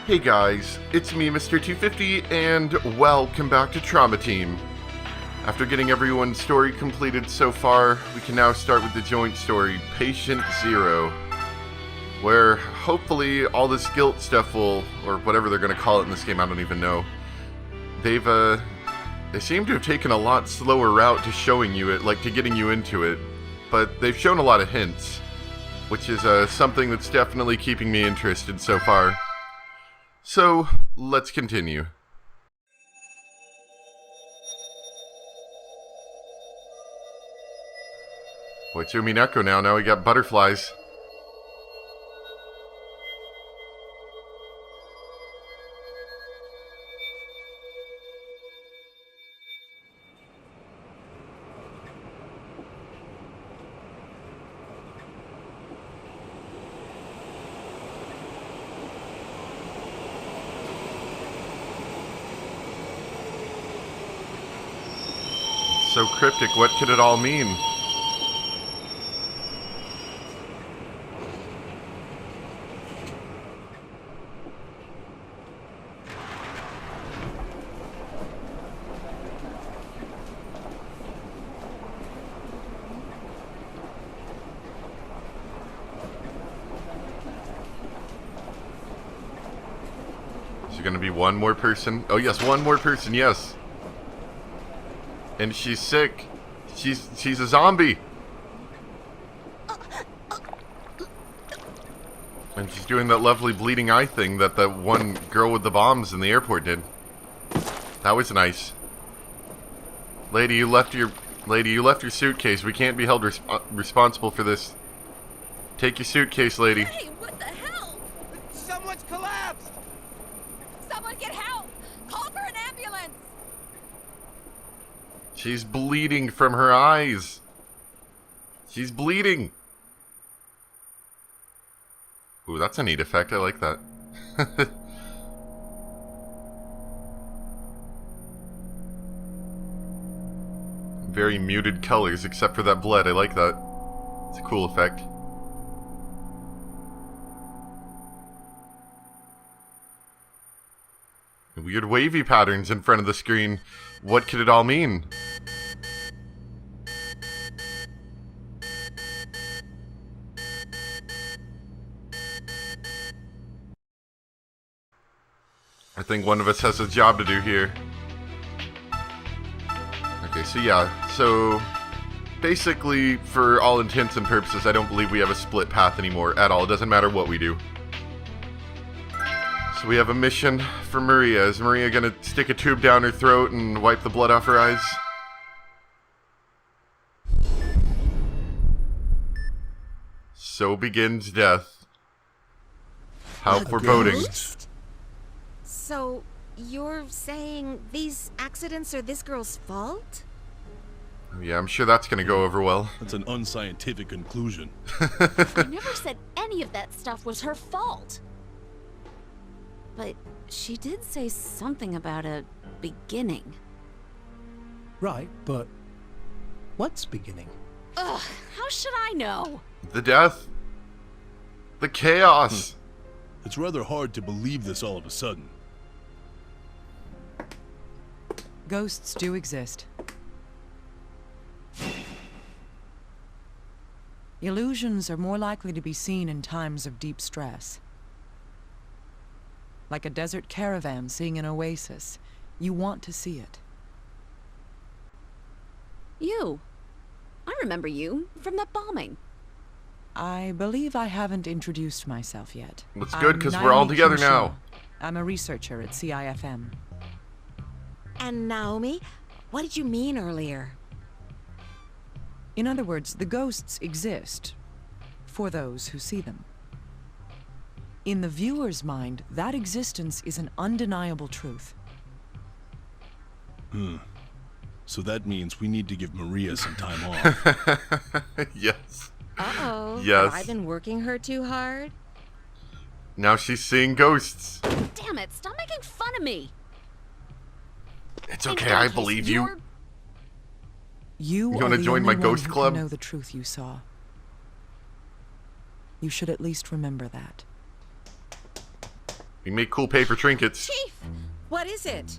Hey guys, it's me, Mr. 250, and welcome back to Trauma Team. After getting everyone's story completed so far, we can now start with the joint story, Patient Zero, where hopefully all this guilt stuff will, or whatever they're going to call it in this game, I don't even know. They seem to have taken a lot slower route to showing you it, like to getting you into it, but they've shown a lot of hints, which is something that's definitely keeping me interested so far. So, let's continue. Boy, it's Umi Neko now we got butterflies. So cryptic, what could it all mean? Is there gonna be one more person? Oh yes, one more person, yes. And she's sick. She's a zombie. And she's doing that lovely bleeding eye thing that the one girl with the bombs in the airport did. That was nice. Lady, you left your suitcase. We can't be held responsible for this. Take your suitcase, lady. Hey, what the hell? Someone's collapsed! Someone get help! Call for an ambulance! She's bleeding from her eyes. She's bleeding. Ooh, that's a neat effect. I like that. Very muted colors, except for that blood. I like that. It's a cool effect. Weird wavy patterns in front of the screen. What could it all mean? I think one of us has a job to do here. Okay, so basically, for all intents and purposes, I don't believe we have a split path anymore at all. It doesn't matter what we do. So we have a mission for Maria. Is Maria gonna stick a tube down her throat and wipe the blood off her eyes? So begins death. How foreboding. So, you're saying these accidents are this girl's fault? Yeah, I'm sure that's gonna go over well. That's an unscientific conclusion. I never said any of that stuff was her fault. But she did say something about a beginning. Right, but what's beginning? Ugh, how should I know? The death. The chaos. It's rather hard to believe this all of a sudden. Ghosts do exist. Illusions are more likely to be seen in times of deep stress. Like a desert caravan seeing an oasis. You want to see it. You. I remember you from that bombing. I believe I haven't introduced myself yet. That's good, because we're all together now. I'm a researcher at CIFM. And Naomi, what did you mean earlier? In other words, the ghosts exist for those who see them. In the viewer's mind, that existence is an undeniable truth. So that means we need to give Maria some time off. Yes. Uh-oh. Yes. Have I been working her too hard? Now she's seeing ghosts. Damn it, stop making fun of me. It's okay, I believe you. You wanna are the join only my one ghost who club? can know the truth you saw. You should at least remember that. We make cool paper trinkets. Chief, what is it?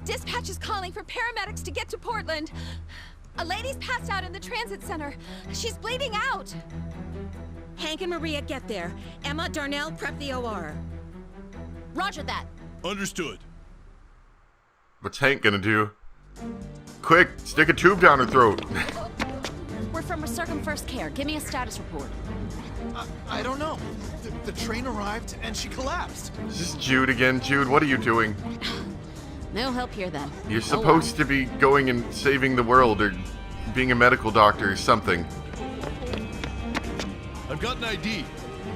Dispatch is calling for paramedics to get to Portland. A lady's passed out in the transit center. She's bleeding out. Hank and Maria, get there. Emma, Darnell, prep the OR. Roger that. Understood. What's Hank gonna do? Quick, stick a tube down her throat. We're from Circum First Care. Give me a status report. I don't know. The train arrived and she collapsed. Is this Jude again? Jude, what are you doing? No help here then. You're supposed to be going and saving the world or being a medical doctor or something. I've got an ID.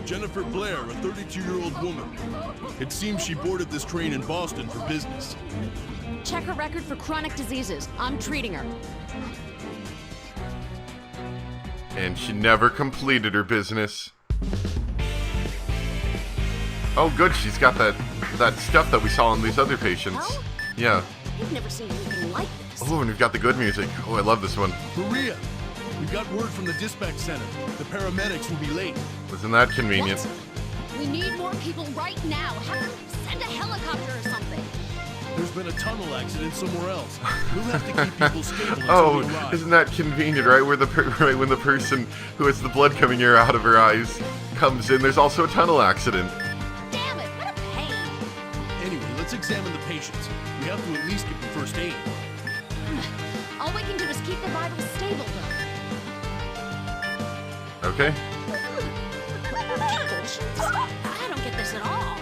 Jennifer Blair, a 32-year-old woman. It seems she boarded this train in Boston for business. Check her record for chronic diseases. I'm treating her. And she never completed her business. Oh good, she's got that stuff that we saw on these other patients. Well? Yeah. I've never seen anything like this. Oh, and we've got the good music. Oh, I love this one. Maria, we got word from the dispatch center. The paramedics will be late. Wasn't that convenient? What? We need more people right now. Send a helicopter or something. There's been a tunnel accident somewhere else. We'll have to keep people stable until Oh, we arrive. isn't that convenient, right? Where right when the person who has the blood coming out of her eyes comes in, there's also a tunnel accident. Damn it, what a pain. Anyway, let's examine the patients. We have to at least give them first aid. All we can do is keep the vitals stable, though. Okay. I don't get this at all.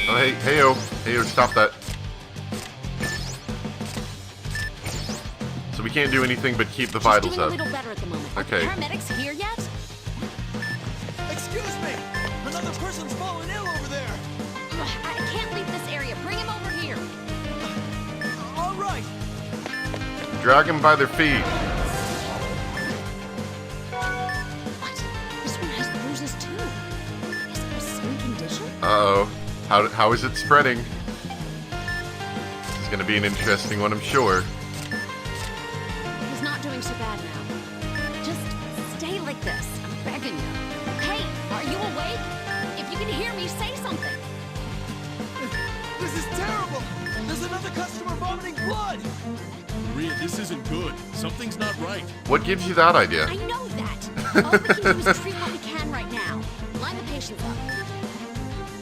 Oh, hey, heyo, stop that. So we can't do anything but keep the vitals Doing up. a little better at the moment. Are Okay. the paramedics here yet? Excuse me! Another person's fallen ill over there! I can't leave this area. Bring him over here. All right! Drag them by their feet. What? This one has bruises too. Is it the same condition? Uh-oh. How is it spreading? This is gonna be an interesting one, I'm sure. He's not doing so bad now. Just stay like this. I'm begging you. Hey, are you awake? If you can hear me, say something. This is terrible! There's another customer vomiting blood! Maria, this isn't good. Something's not right. What gives you that idea? I know that. All we can do is treat what we can right now. Line the patients up.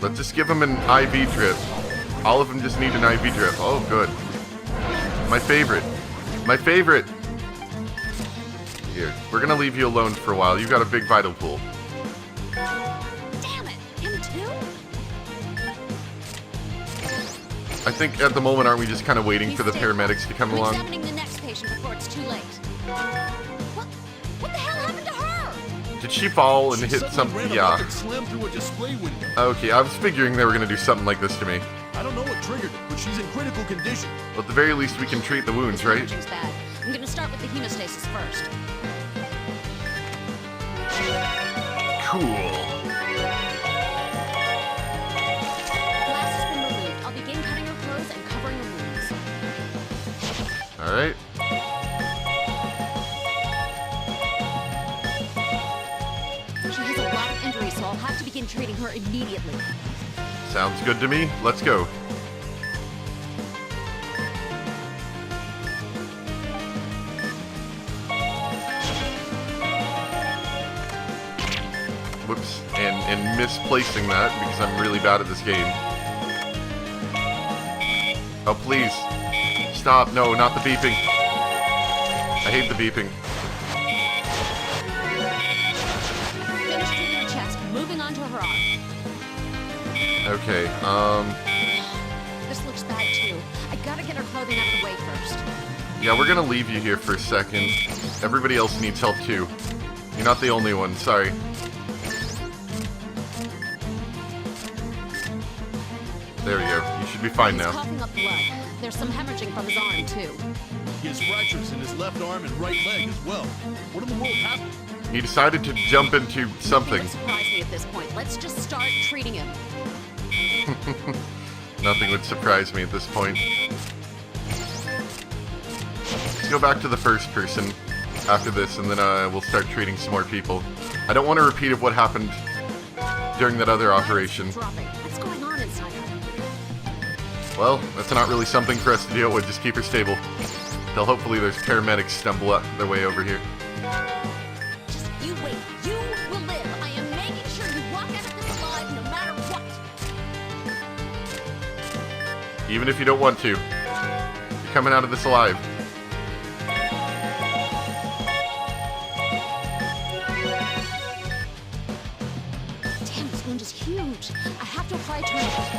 Let's just give them an IV drip. All of them just need an IV drip. Oh, good. My favorite. My favorite. Here, we're gonna leave you alone for a while. You've got a big vital pool. Damn it, him too? I think at the moment, aren't we just kind of waiting for the paramedics to come I'm along? examining the next patient before it's too late. What the hell happened to her? Did she fall and She hit suddenly something? ran Yeah. amok and slammed through a display window. Okay, I was figuring they were gonna do something like this to me. I don't know what triggered it, but she's in critical condition. But at the very least, we can treat the wounds, right? Hemorrhaging's bad. I'm gonna start with the hemostasis first. Cool. Glass has been removed. I'll begin cutting her clothes and covering her wounds. All right. She has a lot of injuries, so I'll have to begin treating her immediately. Sounds good to me. Let's go. Whoops. And misplacing that because I'm really bad at this game. Oh, please. Stop. No, not the beeping. I hate the beeping. Finish treating her chest. Moving on to her arm. Okay, This looks bad too. I gotta get her clothing out of the way first. yeah, we're gonna leave you here for a second. Everybody else needs help too. You're not the only one, sorry. There we go. You should be fine He's now. coughing up blood. There's some hemorrhaging from his arm too. He has fractures in his left arm and right leg as well. What in the world happened? He decided to jump into something. Nothing would surprise me at this point. Let's just start treating him. Nothing would surprise me at this point. Let's go back to the first person after this, and then we'll start treating some more people. I don't want a repeat of what happened during that other operation. Dropping. What's going on inside her? Well, that's not really something for us to deal with. Just keep her stable. Till hopefully there's paramedics stumble up their way over here. Just you wait. You will live. I am making sure you walk out of this alive no matter what. Even if you don't want to. You're coming out of this alive. Damn, this wound is huge. I have to apply a tourniquet.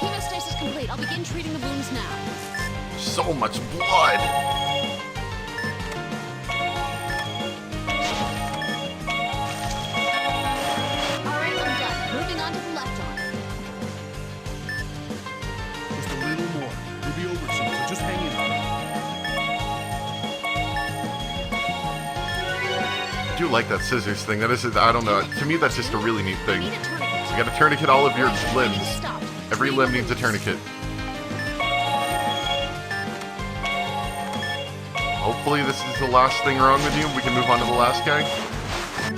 Hemostasis complete. I'll begin treating the wounds now. So much blood! Alright, I'm done. Moving on to the left arm. Just a little more. We'll be over soon, so just hang in there. I do like that scissors thing. That is, I don't know. To me, that's just a really neat thing. Need a tourniquet. You gotta tourniquet all of your Ready to limbs. stop. Every Treating limb the needs a wounds. tourniquet. Hopefully this is the last thing wrong with you. We can move on to the last guy.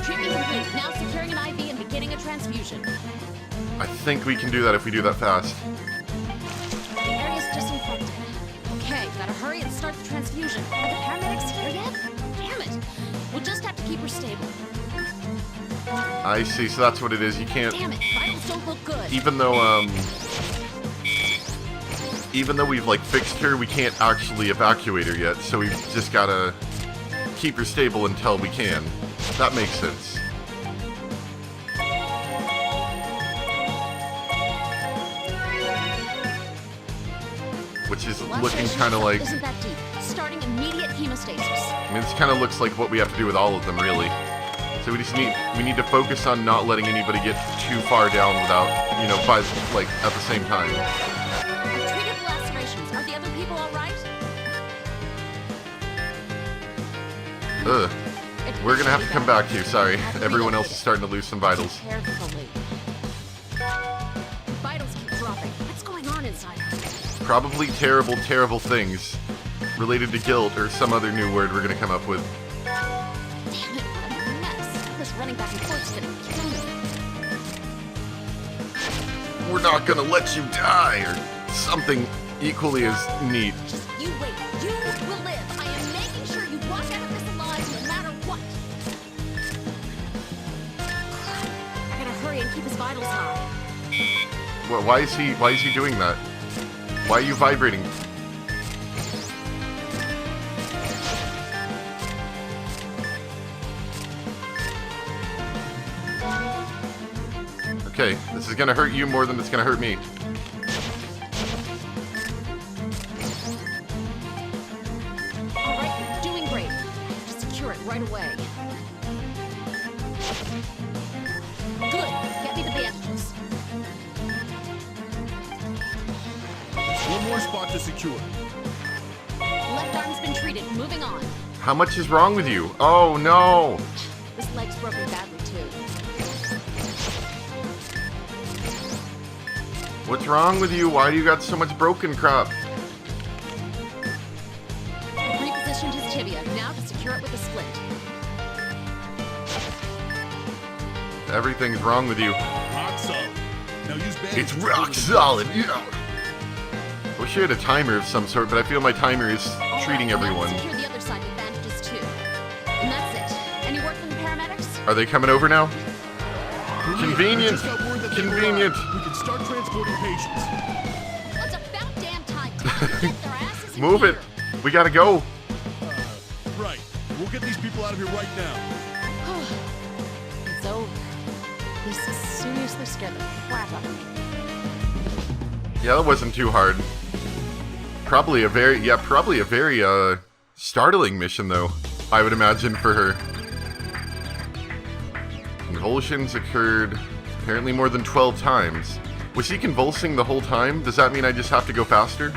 Treatment complete. Now securing an IV and beginning a transfusion. I think we can do that if we do that fast. The area's disinfected. Okay, gotta hurry and start the transfusion. Are the paramedics here yet? Damn it. We'll just have to keep her stable. I see, so that's what it is. You can't, Damn it, vitals don't look good. even though we've like fixed her, we can't actually evacuate her yet, so we've just gotta keep her stable until we can. That makes sense. Which is looking Laceration's kind of like, isn't that deep. Starting immediate hemostasis. I mean, this kind of looks like what we have to do with all of them, really. So we need to focus on not letting anybody get too far down without, you know, by, like, at the same time. I've treated the lacerations. Are the other people all right? Ugh. It's We're gonna have to come back to you, sorry. Have to Everyone else is relocate starting to lose some vitals. it. Carefully. Vitals keep dropping. What's going on inside her? Probably terrible, terrible things related to guilt or some other new word we're gonna come up with. Damn it, what a mess. This running back and forth's gonna kill me. We're not gonna let you die, or something equally as neat. Just you wait. You will live. I am making sure you walk out of this alive no matter what. I gotta hurry and keep his vitals high. Why is he doing that? Why are you vibrating? Okay, this is gonna hurt you more than it's gonna hurt me. All right, you're doing great. I have to secure it right away. Good. Get me the bandages. One more spot to secure. Left arm's been treated. Moving on. How much is wrong with you? Oh no! This leg's broken badly too. What's wrong with you? Why do you got so much broken crap? I've repositioned his tibia. Now to secure it with a splint. Everything's wrong with you. Rock solid. Now use bandages. It's rock solid, yeah! I wish I had a timer of some sort, but I feel my timer is All treating right, everyone. Now secure the other side with bandages too. And that's it. Any word from the paramedics? Are they coming over now? Maria, Convenient. we just got word that they Convenient. arrived. We can start transporting patients. Well, it's about damn time. Time to get their asses in Move it! here. We gotta go! Right. We'll get these people out of here right now. It's over. This seriously scared the crap out of me. Yeah, that wasn't too hard. Probably a very startling mission, though, I would imagine, for her. Convulsions occurred apparently more than 12 times. Was he convulsing the whole time? Does that mean I just have to go faster?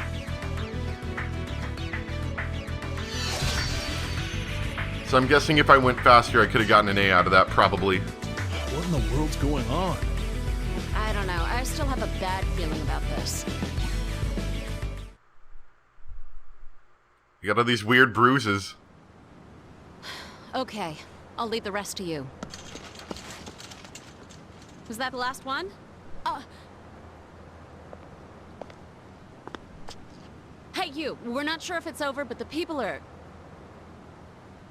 So I'm guessing if I went faster, I could have gotten an A out of that, probably. What in the world's going on? I don't know. I still have a bad feeling about this. You got all these weird bruises. Okay. I'll leave the rest to you. Was that the last one? Hey, you. We're not sure if it's over, but the people are...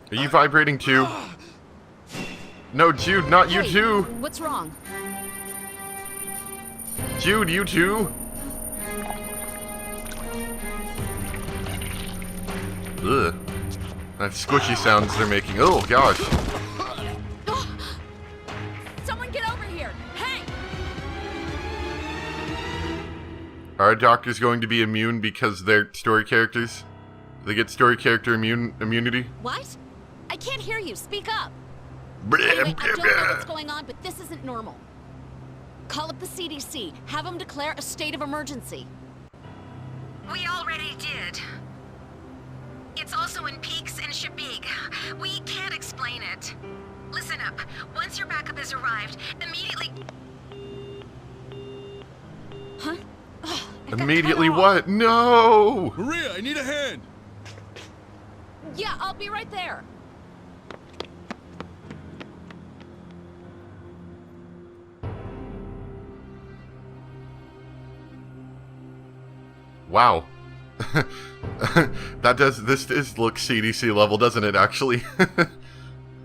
Are you vibrating too? No, Jude, not you Hey, too. what's wrong? Jude, you too. Ugh. That squishy sounds they're making. Oh, gosh. Someone get over here! Hey! Are doctors going to be immune because they're story characters? They get story character immunity? What? I can't hear you. Speak up. Blah, Anyway, I blah, don't know blah. what's going on, but this isn't normal. Call up the CDC. Have them declare a state of emergency. We already did. It's also in Peaks and Shabig. We can't explain it. Listen up. Once your backup has arrived, immediately... Huh? Ugh, it got Immediately cut off. what? No! Maria, I need a hand! Yeah, I'll be right there. Wow. This does look CDC level, doesn't it, actually?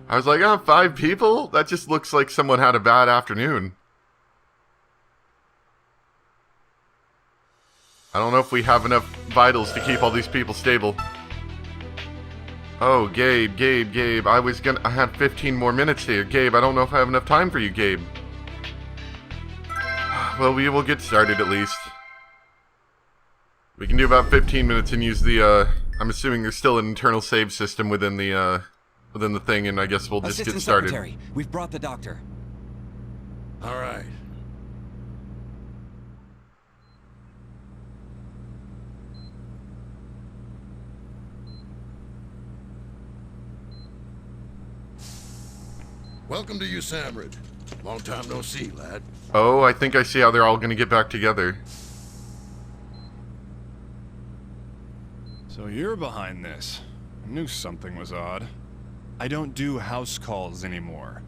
I was like, oh, 5 people? That just looks like someone had a bad afternoon. I don't know if we have enough vitals to keep all these people stable. Oh, Gabe. I had 15 more minutes here. Gabe, I don't know if I have enough time for you, Gabe. Well, we will get started at least. We can do about 15 minutes and use the, I'm assuming there's still an internal save system within the thing, and I guess we'll just Assistant get started. Secretary, we've brought the doctor. All right. Welcome to Usamrid. Long time no see, lad. Oh, I think I see how they're all gonna get back together. So you're behind this. I knew something was odd. I don't do house calls anymore.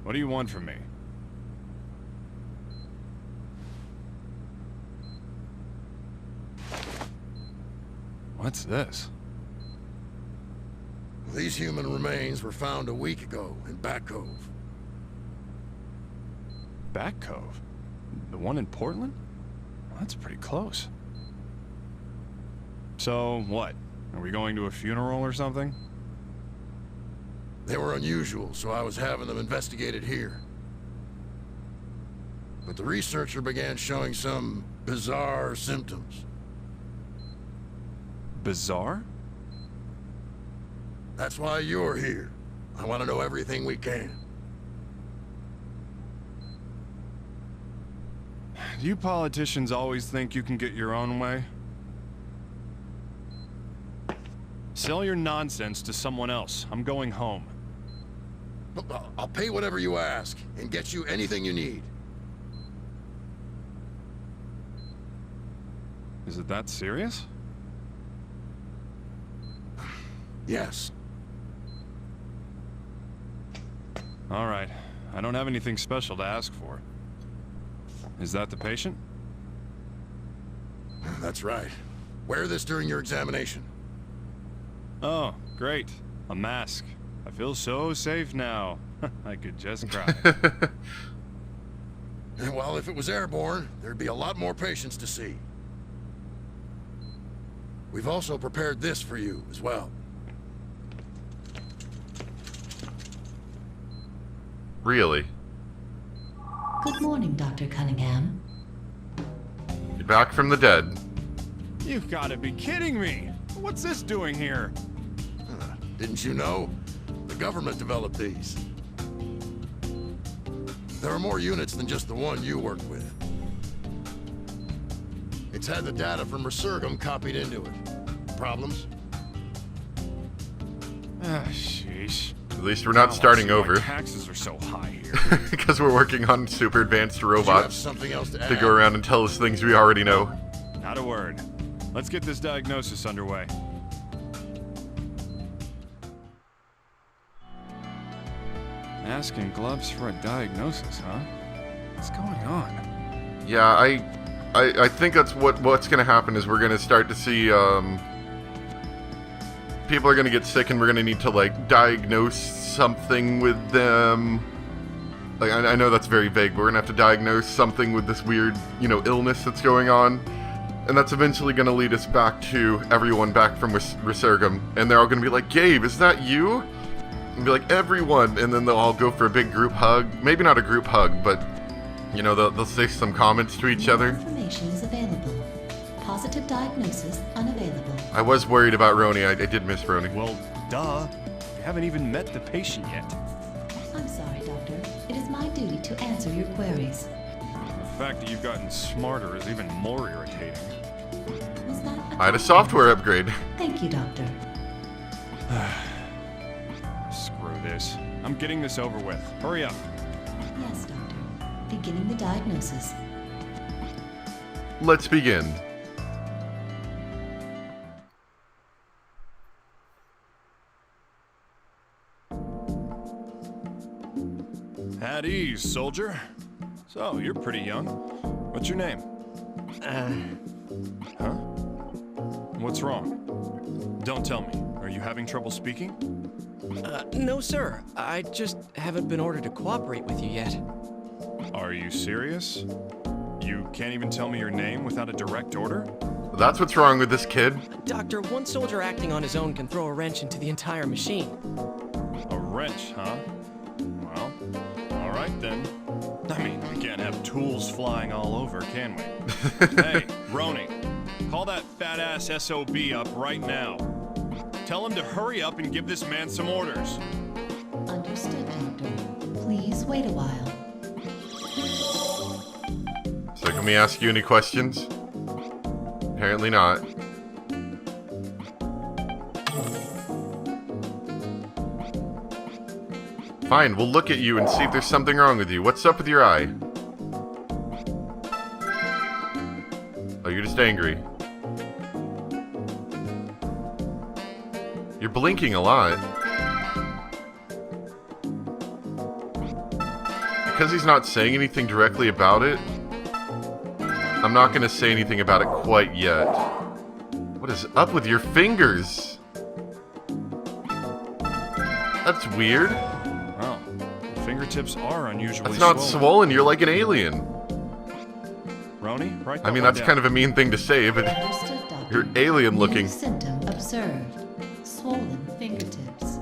What do you want from me? What's this? These human remains were found a week ago in Back Cove. Back Cove? The one in Portland? Well, that's pretty close. So, what? Are we going to a funeral or something? They were unusual, so I was having them investigated here. But the researcher began showing some bizarre symptoms. Bizarre? That's why you're here. I want to know everything we can. Do you politicians always think you can get your own way? Sell your nonsense to someone else. I'm going home. I'll pay whatever you ask, and get you anything you need. Is it that serious? Yes. All right. I don't have anything special to ask for. Is that the patient? That's right. Wear this during your examination. Oh, great. A mask. I feel so safe now. I could just cry. Well, if it was airborne, there'd be a lot more patients to see. We've also prepared this for you as well. Really? Good morning, Dr. Cunningham. You're back from the dead. You've got to be kidding me. What's this doing here? Didn't you know? The government developed these. There are more units than just the one you work with. It's had the data from Resurgam copied into it. Problems? Ah, sheesh. At least we're not starting See why over. Taxes are so high here. Because we're working on super advanced Do you have robots something else to to add? go around and tell us things we already know. Not a word. Let's get this diagnosis underway. Mask and gloves for a diagnosis, huh? What's going on? Yeah, I think that's what's gonna happen is we're gonna start to see people are gonna get sick and we're gonna need to like diagnose something with them. Like I know that's very vague, but we're gonna have to diagnose something with this weird, illness that's going on. And that's eventually gonna lead us back to everyone back from Resurgam. And they're all gonna be like, Gabe, is that you? And be like, everyone, and then they'll all go for a big group hug. Maybe not a group hug, but they'll say some comments to each other. Information is available. Positive diagnosis unavailable. I was worried about Roni. I did miss Roni. Well, duh. We haven't even met the patient yet. I'm sorry, Doctor. It is my duty to answer your queries. The fact that you've gotten smarter is even more irritating. Was that I had a software upgrade. Thank you, Doctor. Screw this. I'm getting this over with. Hurry up. Yes, Doctor. Beginning the diagnosis. Let's begin. At ease, soldier. So, you're pretty young. What's your name? Huh? What's wrong? Don't tell me. Are you having trouble speaking? No, sir. I just haven't been ordered to cooperate with you yet. Are you serious? You can't even tell me your name without a direct order? That's what's wrong with this kid. Doctor, one soldier acting on his own can throw a wrench into the entire machine. A wrench, huh? Well, alright then. I mean, we can't have tools flying all over, can we? Hey, Roni, call that fat-ass SOB up right now. Tell him to hurry up and give this man some orders. Understood, Doctor. Please wait a while. So can we ask you any questions? Apparently not. Fine, we'll look at you and see if there's something wrong with you. What's up with your eye? Oh, you're just angry. You're blinking a lot. Because he's not saying anything directly about it, I'm not going to say anything about it quite yet. What is up with your fingers? That's weird. Wow, the fingertips are unusually That's not swollen. You're like an alien. Roni, right? I mean, that's kind of a mean thing to say, but Understood, Doctor. you're alien looking. New symptom observed. Swollen fingertips.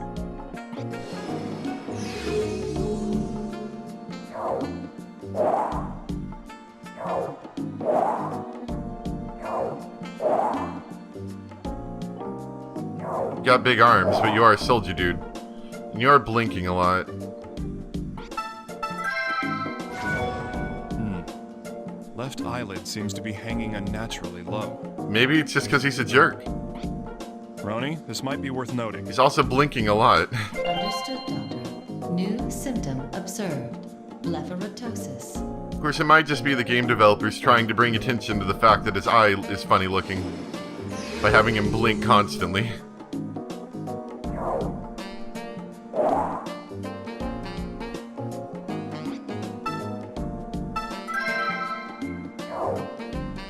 You got big arms, but you are a soldier, dude. And you are blinking a lot. Left eyelid seems to be hanging unnaturally low. Maybe it's just because he's a jerk. Roni, this might be worth noting. He's also blinking a lot. Understood, Doctor. New symptom observed. Blepharotosis. Of course, it might just be the game developers trying to bring attention to the fact that his eye is funny looking by having him blink constantly.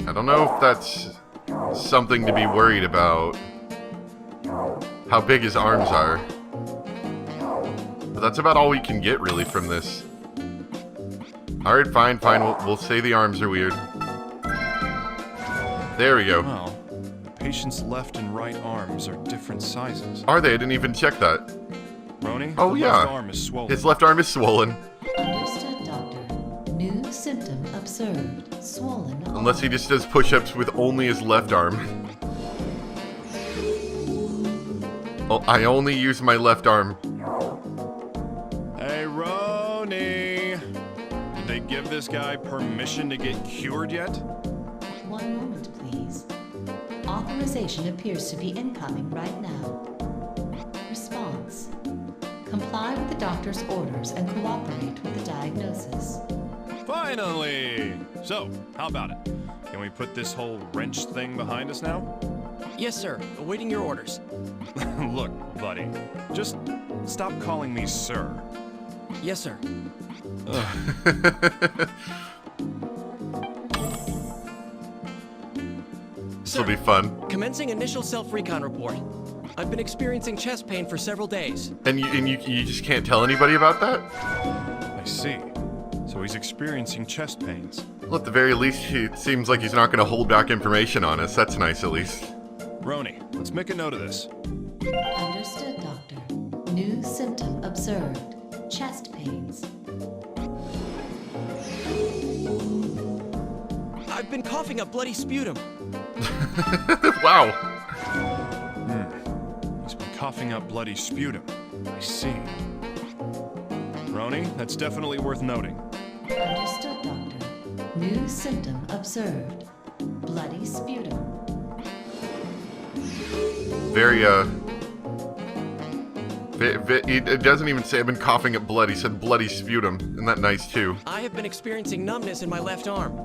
I don't know if that's something to be worried about. How big his arms are. But that's about all we can get, really, from this. Alright, fine. We'll say the arms are weird. There we go. Wow. The patient's left and right arms are different sizes. Are they? I didn't even check that. Roni, Oh, the yeah. left arm is swollen. His left arm is swollen. Understood, Doctor. New symptom observed. Swollen arm. Unless he just does push-ups with only his left arm. Oh, I only use my left arm. Hey, Roni! Did they give this guy permission to get cured yet? One moment, please. Authorization appears to be incoming right now. Response. Comply with the doctor's orders and cooperate with the diagnosis. Finally! So, how about it? Can we put this whole wrench thing behind us now? Yes, sir. Awaiting your orders. Look, buddy, just stop calling me sir. Yes, sir. This will be fun. Commencing initial self-recon report. I've been experiencing chest pain for several days. And you just can't tell anybody about that? I see. So he's experiencing chest pains. Well, at the very least, it seems like he's not going to hold back information on us. That's nice, at least. Roni, let's make a note of this. Understood, Doctor. New symptom observed. Chest pains. I've been coughing up bloody sputum. Wow. He's been coughing up bloody sputum. I see. Roni, that's definitely worth noting. Understood, Doctor. New symptom observed. Bloody sputum. Very, it doesn't even say I've been coughing up blood. He said bloody sputum. Isn't that nice, too? I have been experiencing numbness in my left arm.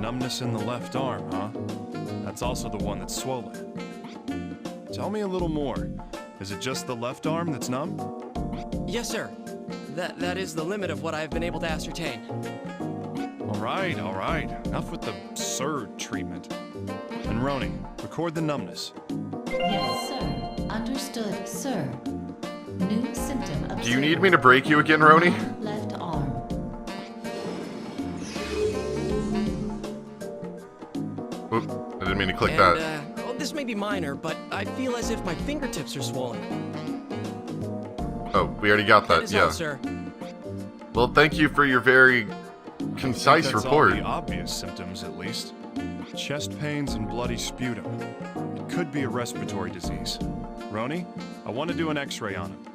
Numbness in the left arm, huh? That's also the one that's swollen. Tell me a little more. Is it just the left arm that's numb? Yes, sir. That is the limit of what I have been able to ascertain. All right. Enough with the sir treatment. And Roni, record the numbness. Yes, sir. Understood, sir. New symptom observed. Do you need me to break you again, Roni? Left arm. Oop, I didn't mean to click And, that. well, this may be minor, but I feel as if my fingertips are swollen. Oh, we already got that, That is yeah. all, sir. Well, thank you for your very concise That's report. all the obvious symptoms, at least. Chest pains and bloody sputum. It could be a respiratory disease. Roni, I want to do an x-ray on him.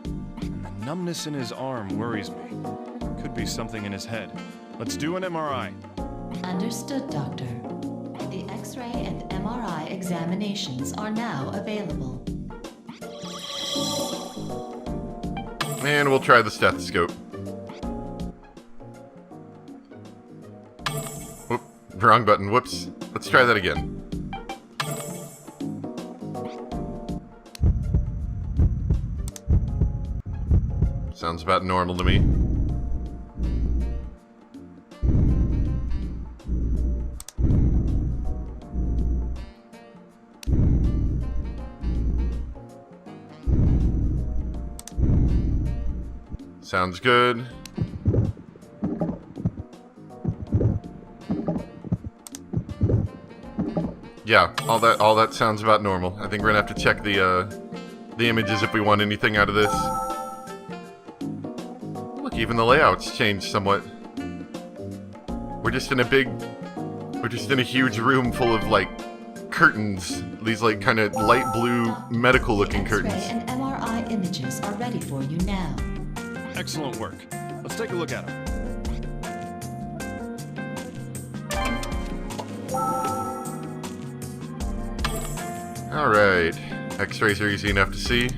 And the numbness in his arm worries me. Could be something in his head. Let's do an MRI. Understood, Doctor. The X-ray and MRI examinations are now available. And we'll try the stethoscope. Whoop, wrong button, whoops. Let's try that again. Sounds about normal to me. Sounds good. Yeah, all that sounds about normal. I think we're gonna have to check the images if we want anything out of this. Look, even the layout's changed somewhat. We're just in a huge room full of like curtains. These like kind of light blue medical looking curtains. X-ray and MRI images are ready for you now. Excellent work. Let's take a look at him. Alright. X-rays are easy enough to see.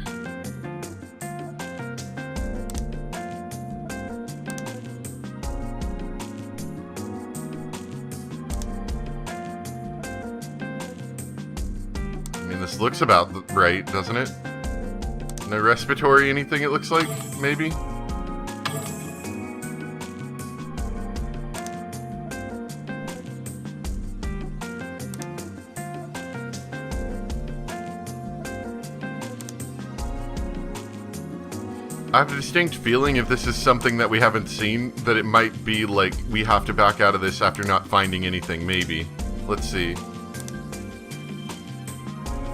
I mean, this looks about right, doesn't it? No respiratory anything, it looks like, maybe? I have a distinct feeling if this is something that we haven't seen, that it might be like we have to back out of this after not finding anything, maybe. Let's see.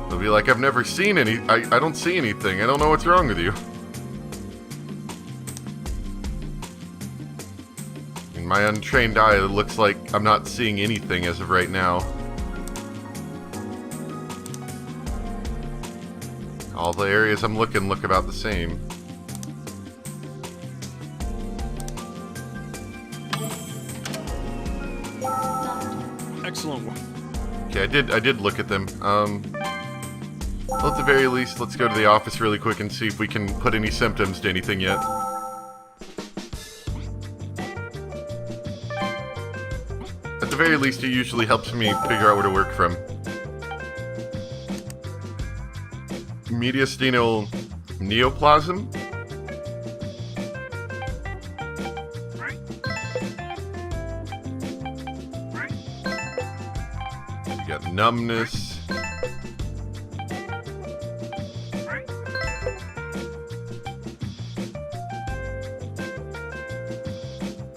It'll be like, I've never seen any, I don't see anything, I don't know what's wrong with you. In my untrained eye, it looks like I'm not seeing anything as of right now. All the areas I'm looking look about the same. Excellent work. Okay, I did look at them. Well, at the very least, let's go to the office really quick and see if we can put any symptoms to anything yet. At the very least, it usually helps me figure out where to work from. Mediastinal Neoplasm? We got numbness.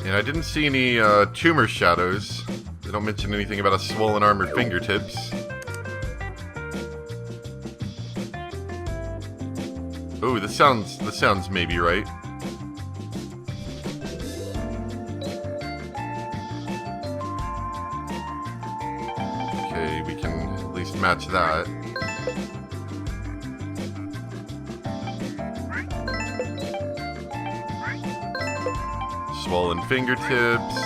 And I didn't see any tumor shadows. They don't mention anything about a swollen arm or fingertips. Oh, this sounds maybe right. Okay, we can at least match that. Swollen fingertips.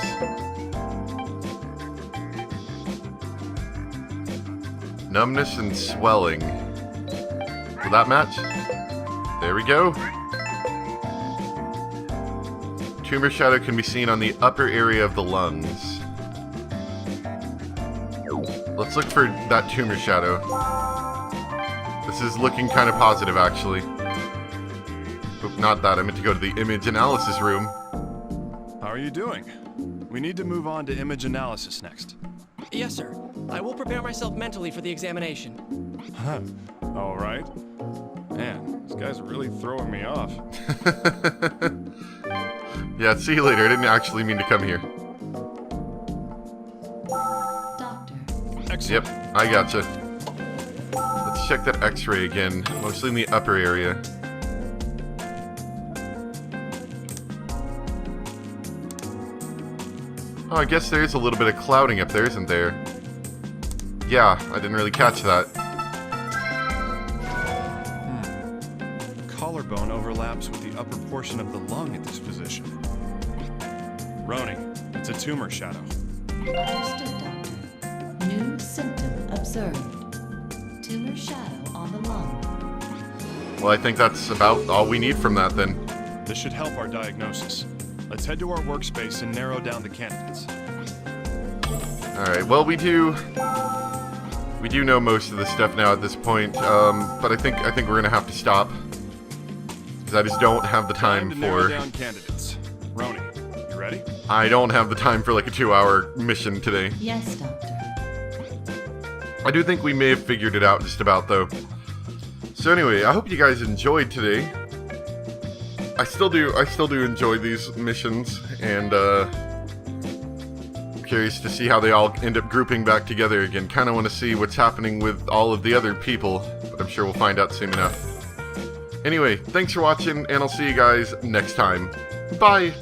Numbness and swelling. Will that match? There we go. Tumor shadow can be seen on the upper area of the lungs. Let's look for that tumor shadow. This is looking kind of positive, actually. Oop, not that. I meant to go to the image analysis room. How are you doing? We need to move on to image analysis next. Yes, sir. I will prepare myself mentally for the examination. Huh. All right. Man, these guys are really throwing me off. Yeah, see you later. I didn't actually mean to come here. Doctor. Excellent. Yep, I gotcha. Let's check that x-ray again, mostly in the upper area. Oh, I guess there is a little bit of clouding up there, isn't there? Yeah, I didn't really catch that. Collarbone overlaps with the upper portion of the lung at this position. Roni, it's a tumor shadow. Understood, Doctor. New symptom observed. Tumor shadow on the lung. Well, I think that's about all we need from that then. This should help our diagnosis. Let's head to our workspace and narrow down the candidates. Alright, well we do know most of the stuff now at this point, but I think we're gonna have to stop. Because I just don't have the time to for... narrow down candidates. Roni, you ready? I don't have the time for like a 2-hour mission today. Yes, Doctor. I do think we may have figured it out just about though. So anyway, I hope you guys enjoyed today. I still do enjoy these missions, and curious to see how they all end up grouping back together again. Kind of want to see what's happening with all of the other people, but I'm sure we'll find out soon enough. Anyway, thanks for watching, and I'll see you guys next time. Bye!